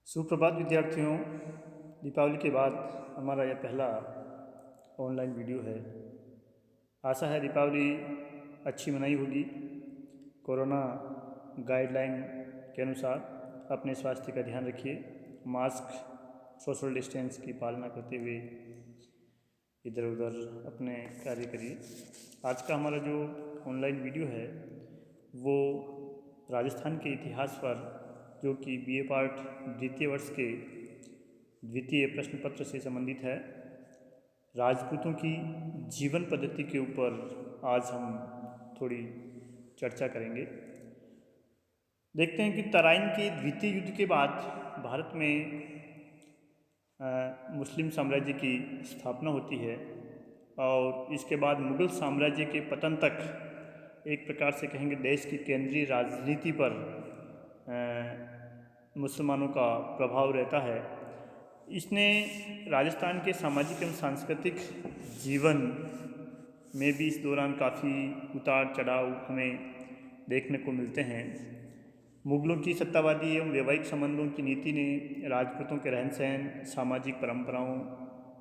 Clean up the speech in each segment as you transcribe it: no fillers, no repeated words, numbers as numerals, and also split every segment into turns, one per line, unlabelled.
सुप्रभात विद्यार्थियों। दीपावली के बाद हमारा यह पहला ऑनलाइन वीडियो है। आशा है दीपावली अच्छी मनाई होगी। कोरोना गाइडलाइन के अनुसार अपने स्वास्थ्य का ध्यान रखिए, मास्क, सोशल डिस्टेंस की पालना करते हुए इधर उधर अपने कार्य करिए। आज का हमारा जो ऑनलाइन वीडियो है वो राजस्थान के इतिहास पर, जो कि बीए पार्ट द्वितीय वर्ष के द्वितीय प्रश्न पत्र से संबंधित है। राजपूतों की जीवन पद्धति के ऊपर आज हम थोड़ी चर्चा करेंगे। देखते हैं कि तराइन के द्वितीय युद्ध के बाद भारत में मुस्लिम साम्राज्य की स्थापना होती है और इसके बाद मुग़ल साम्राज्य के पतन तक एक प्रकार से कहेंगे देश की केंद्रीय राजनीति पर मुसलमानों का प्रभाव रहता है। इसने राजस्थान के सामाजिक एवं सांस्कृतिक जीवन में भी इस दौरान काफ़ी उतार चढ़ाव हमें देखने को मिलते हैं। मुग़लों की सत्तावादी एवं वैवाहिक संबंधों की नीति ने राजपूतों के रहन सहन, सामाजिक परंपराओं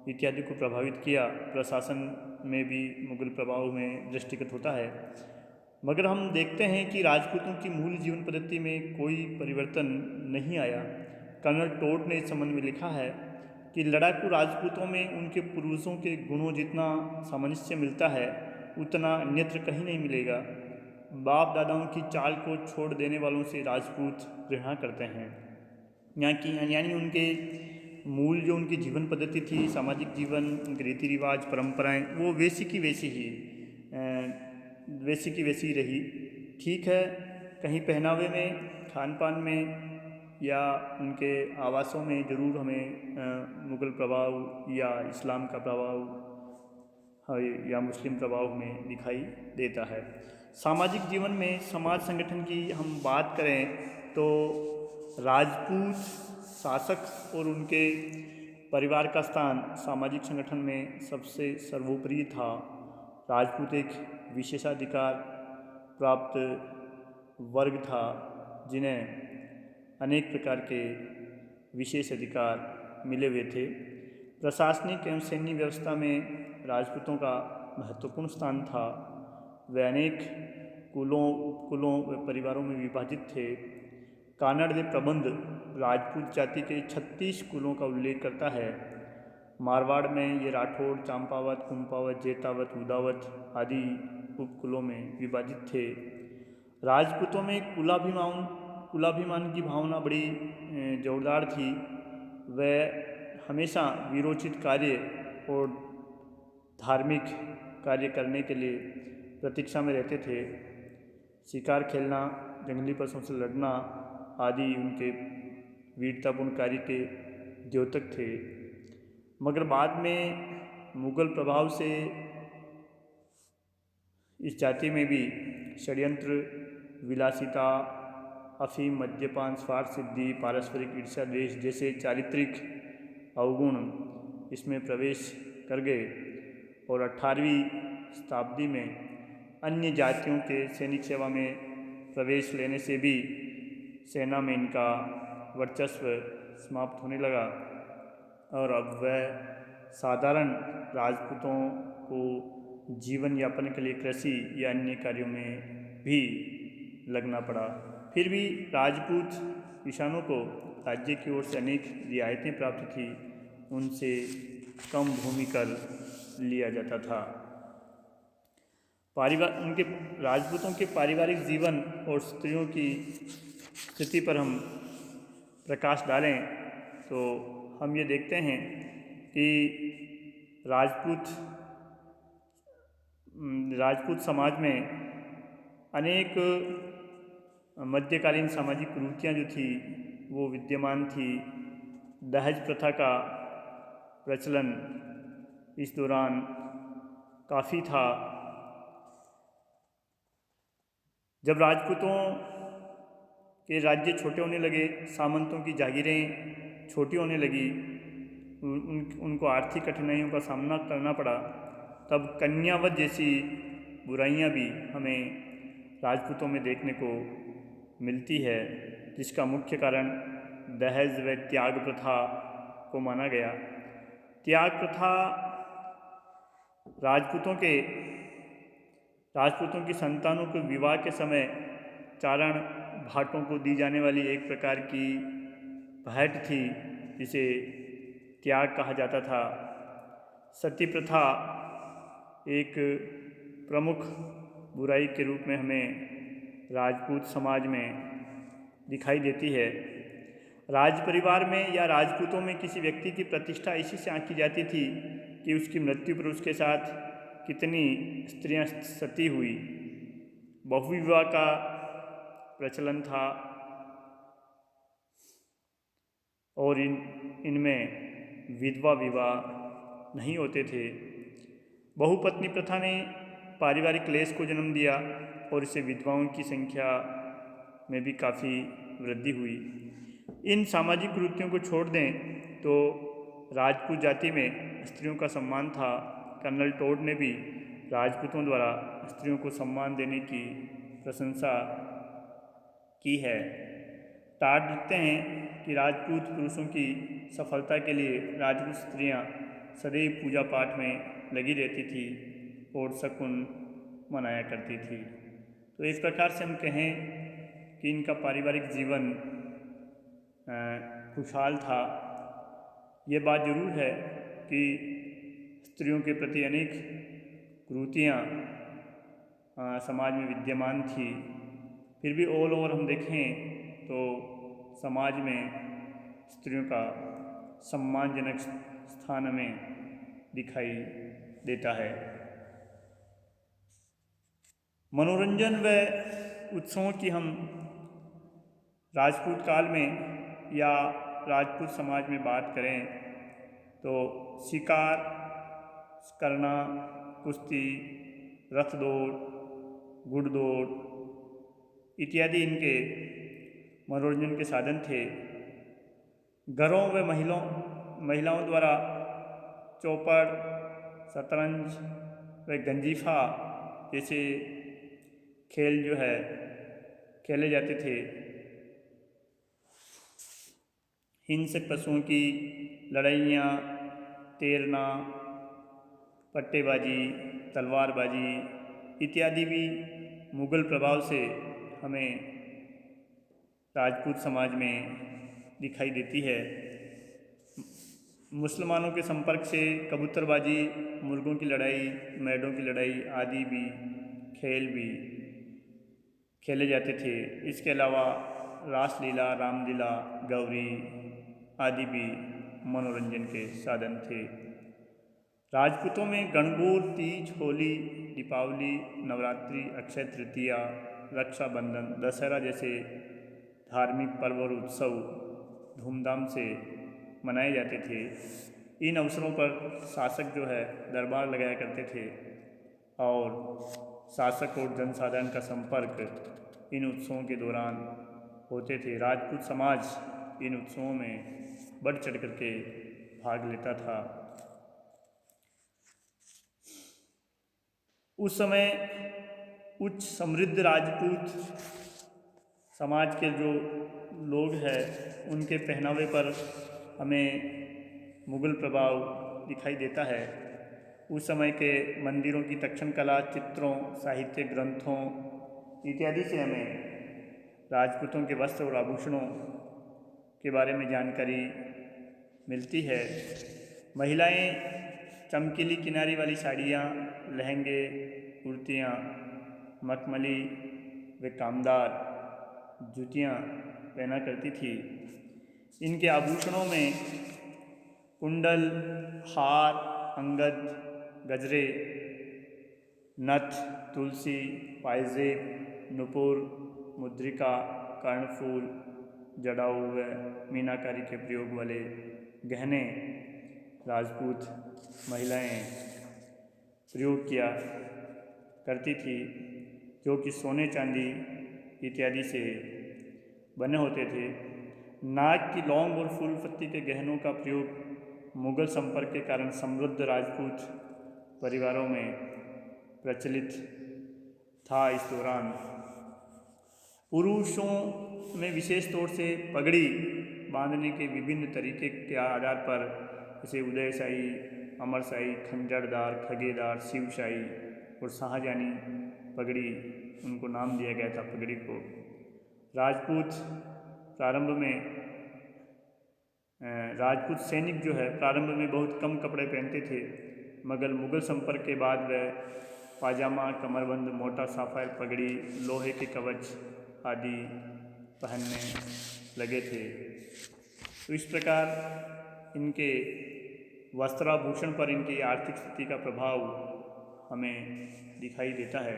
इत्यादि को प्रभावित किया। प्रशासन में भी मुग़ल प्रभाव में दृष्टिगत होता है, मगर हम देखते हैं कि राजपूतों की मूल जीवन पद्धति में कोई परिवर्तन नहीं आया। कर्नल टोड ने इस संबंध में लिखा है कि लड़ाकू राजपूतों में उनके पूर्वजों के गुणों जितना सामंजस्य मिलता है उतना अन्यत्र कहीं नहीं मिलेगा। बाप दादाओं की चाल को छोड़ देने वालों से राजपूत घृणा करते हैं। यानी उनके मूल जो उनकी जीवन पद्धति थी, सामाजिक जीवन, उनके रीति रिवाज, परंपराएं, वो वैसी की वैसी ही रही। ठीक है, कहीं पहनावे में, खान पान में या उनके आवासों में ज़रूर हमें मुग़ल प्रभाव या इस्लाम का प्रभाव या मुस्लिम प्रभाव में दिखाई देता है। सामाजिक जीवन में समाज संगठन की हम बात करें तो राजपूत शासक और उनके परिवार का स्थान सामाजिक संगठन में सबसे सर्वोपरि था। राजपूत एक विशेषाधिकार प्राप्त वर्ग था जिन्हें अनेक प्रकार के विशेष अधिकार मिले हुए थे। प्रशासनिक एवं सैन्य व्यवस्था में राजपूतों का महत्वपूर्ण स्थान था। वे अनेक कुलों, उपकुलों व परिवारों में विभाजित थे। कानड़ दे प्रबंध राजपूत जाति के 36 कुलों का उल्लेख करता है। मारवाड़ में ये राठौड़, चंपावत, कुंपावत, जेतावत, उदावत आदि उपकुलों में विभाजित थे। राजपूतों में कुलाभिमान की भावना बड़ी जोरदार थी। वह हमेशा वीरोचित कार्य और धार्मिक कार्य करने के लिए प्रतीक्षा में रहते थे। शिकार खेलना, जंगली पशुओं से लड़ना आदि उनके वीरतापूर्ण कार्य के द्योतक थे। मगर बाद में मुग़ल प्रभाव से इस जाति में भी षड्यंत्र, विलासिता, अफीम, मद्यपान, स्वार्थ सिद्धि, पारस्परिक ईर्ष्या, द्वेष जैसे चारित्रिक अवगुण इसमें प्रवेश कर गए और 18वीं शताब्दी में अन्य जातियों के सैनिक सेवा में प्रवेश लेने से भी सेना में इनका वर्चस्व समाप्त होने लगा और अब वह साधारण राजपूतों को जीवन यापन के लिए कृषि या अन्य कार्यों में भी लगना पड़ा। फिर भी राजपूत किसानों को राज्य की ओर से अनेक रियायतें प्राप्त थी, उनसे कम भूमि कर लिया जाता था। उनके राजपूतों के पारिवारिक जीवन और स्त्रियों की स्थिति पर हम प्रकाश डालें तो हम ये देखते हैं कि राजपूत समाज में अनेक मध्यकालीन सामाजिक कुरीतियाँ जो थी वो विद्यमान थी। दहेज प्रथा का प्रचलन इस दौरान काफ़ी था। जब राजपूतों के राज्य छोटे होने लगे, सामंतों की जागीरें छोटी होने लगी, उनको आर्थिक कठिनाइयों का सामना करना पड़ा, तब कन्यावध जैसी बुराइयां भी हमें राजपूतों में देखने को मिलती है, जिसका मुख्य कारण दहेज व त्याग प्रथा को माना गया। त्याग प्रथा राजपूतों की संतानों को विवाह के समय चारण भाटों को दी जाने वाली एक प्रकार की भेंट थी, जिसे त्याग कहा जाता था। सती प्रथा एक प्रमुख बुराई के रूप में हमें राजपूत समाज में दिखाई देती है। राज परिवार में या राजपूतों में किसी व्यक्ति की प्रतिष्ठा इसी से आंकी जाती थी कि उसकी मृत्यु पर उसके साथ कितनी स्त्रियां सती हुई। बहुविवाह का प्रचलन था और इनमें विधवा विवाह नहीं होते थे। बहुपत्नी प्रथा ने पारिवारिक क्लेश को जन्म दिया और इससे विधवाओं की संख्या में भी काफ़ी वृद्धि हुई। इन सामाजिक कुरीतियों को छोड़ दें तो राजपूत जाति में स्त्रियों का सम्मान था। कर्नल टोड ने भी राजपूतों द्वारा स्त्रियों को सम्मान देने की प्रशंसा की है। टाड लिखते हैं कि राजपूत पुरुषों की सफलता के लिए राजपूत स्त्रियां सदैव पूजा पाठ में लगी रहती थी और शकुन मनाया करती थी। तो एक प्रकार से हम कहें कि इनका पारिवारिक जीवन खुशहाल था। ये बात ज़रूर है कि स्त्रियों के प्रति अनेक कुरीतियाँ समाज में विद्यमान थी, फिर भी ऑल ओवर हम देखें तो समाज में स्त्रियों का सम्मानजनक स्थान हमें दिखाई देता है। मनोरंजन व उत्सवों की हम राजपूत काल में या राजपूत समाज में बात करें तो शिकार करना, कुश्ती, रथ दौड़, घुड़दौड़ इत्यादि इनके मनोरंजन के साधन थे। घरों व महिलाओं द्वारा चौपड़, शतरंज व गंजीफा जैसे खेल जो है खेले जाते थे। हिंसक पशुओं की लड़ाइयाँ, तैरना, पट्टेबाजी, तलवारबाजी इत्यादि भी मुग़ल प्रभाव से हमें राजपूत समाज में दिखाई देती है। मुसलमानों के संपर्क से कबूतरबाजी, मुर्गों की लड़ाई, मेढ़ों की लड़ाई आदि भी खेल भी खेले जाते थे। इसके अलावा रासलीला, रामलीला, गौरी आदि भी मनोरंजन के साधन थे। राजपूतों में गणगौर, तीज, होली, दीपावली, नवरात्रि, अक्षय तृतीया, रक्षाबंधन, दशहरा जैसे धार्मिक पर्व और उत्सव धूमधाम से मनाए जाते थे। इन अवसरों पर शासक जो है दरबार लगाया करते थे और शासक और जनसाधारण का संपर्क इन उत्सवों के दौरान होते थे। राजपूत समाज इन उत्सवों में बढ़ चढ़ करके भाग लेता था। उस समय उच्च समृद्ध राजपूत समाज के जो लोग हैं उनके पहनावे पर हमें मुग़ल प्रभाव दिखाई देता है। उस समय के मंदिरों की तक्षण कला, चित्रों, साहित्य ग्रंथों इत्यादि से हमें राजपूतों के वस्त्र और आभूषणों के बारे में जानकारी मिलती है। महिलाएं चमकीली किनारी वाली साड़ियाँ, लहंगे, कुर्तियाँ, मखमली व कामदार जूतियाँ पहना करती थी। इनके आभूषणों में कुंडल, हार, अंगद, गजरे, नथ, तुलसी, पायजेब, नुपुर, मुद्रिका, कर्णफूल, जड़ाऊ व मीनाकारी के प्रयोग वाले गहने राजपूत महिलाएं प्रयोग किया करती थी, जो कि सोने चांदी इत्यादि से बने होते थे। नाक की लौंग और फूल पत्ती के गहनों का प्रयोग मुग़ल संपर्क के कारण समृद्ध राजपूत परिवारों में प्रचलित था। इस दौरान पुरुषों में विशेष तौर से पगड़ी बांधने के विभिन्न तरीके के आधार पर, जैसे उदयशाही, अमरशाही, खंजरदार, खगेदार, शिवशाही और शाहजहानी पगड़ी, उनको नाम दिया गया था पगड़ी को। राजपूत प्रारंभ में राजपूत सैनिक जो है प्रारंभ में बहुत कम कपड़े पहनते थे, मगर मुगल संपर्क के बाद वह पाजामा, कमरबंद, मोटा साफायर पगड़ी, लोहे के कवच आदि पहनने लगे थे। तो इस प्रकार इनके वस्त्राभूषण पर इनकी आर्थिक स्थिति का प्रभाव हमें दिखाई देता है।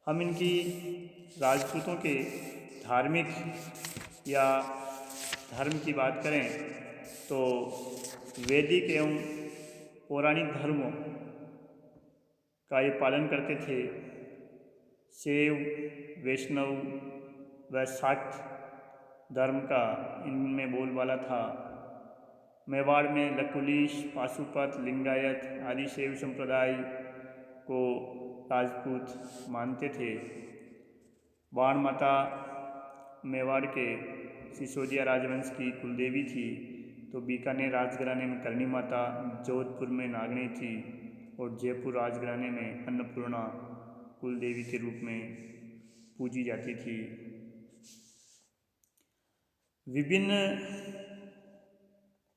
हम इनकी राजपूतों के धार्मिक या धर्म की बात करें तो वैदिक एवं पौराणिक धर्मों का ये पालन करते थे। शैव, वैष्णव व शाक्त धर्म का इनमें बोलबाला था। मेवाड़ में लकुलिश, पाशुपत, लिंगायत आदि शैव संप्रदाय को राजपूत मानते थे। बाण माता मेवाड़ के सिसोदिया राजवंश की कुलदेवी थी, तो बीकानेर राजघराने में करणी माता, जोधपुर में नागनी थी और जयपुर राजघराने में अन्नपूर्णा कुलदेवी के रूप में पूजी जाती थी। विभिन्न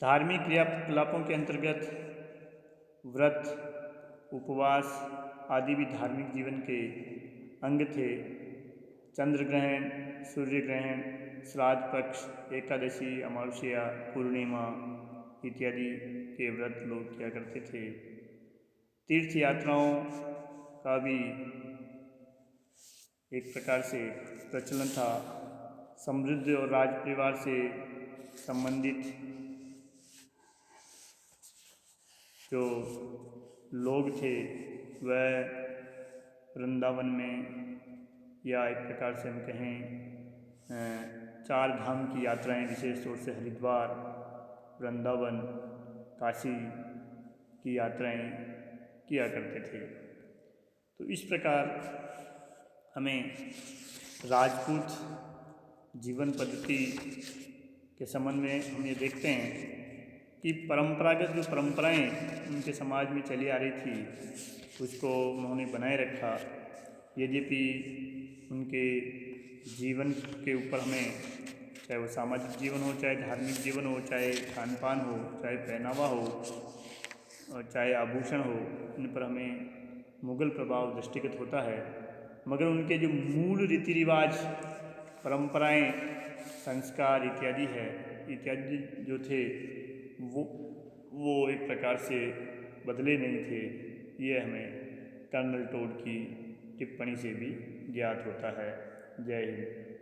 धार्मिक क्रियाकलापों के अंतर्गत व्रत, उपवास आदि भी धार्मिक जीवन के अंग थे। चंद्र ग्रहण, सूर्य ग्रहण, श्राद्ध पक्ष, एकादशी, अमावस्या, पूर्णिमा इत्यादि के व्रत लोग किया करते थे। तीर्थ यात्राओं का भी एक प्रकार से प्रचलन था। समृद्ध और राज परिवार से संबंधित जो लोग थे वह वृंदावन में, या एक प्रकार से हम कहें चार धाम की यात्राएं, विशेष तौर से हरिद्वार, वृंदावन, काशी की यात्राएं किया करते थे। तो इस प्रकार हमें राजपूत जीवन पद्धति के संबंध में हम ये देखते हैं कि परंपरागत जो परंपराएं उनके समाज में चली आ रही थी उसको उन्होंने बनाए रखा। यद्यपि उनके जीवन के ऊपर हमें, चाहे वो सामाजिक जीवन हो, चाहे धार्मिक जीवन हो, चाहे खान पान हो, चाहे पहनावा हो और चाहे आभूषण हो, इन पर हमें मुग़ल प्रभाव दृष्टिगत होता है, मगर उनके जो मूल रीति रिवाज, परंपराएं, संस्कार इत्यादि जो थे वो एक प्रकार से बदले नहीं थे। ये हमें कर्नल टोड की टिप्पणी से भी ज्ञात होता है। जय हिंद।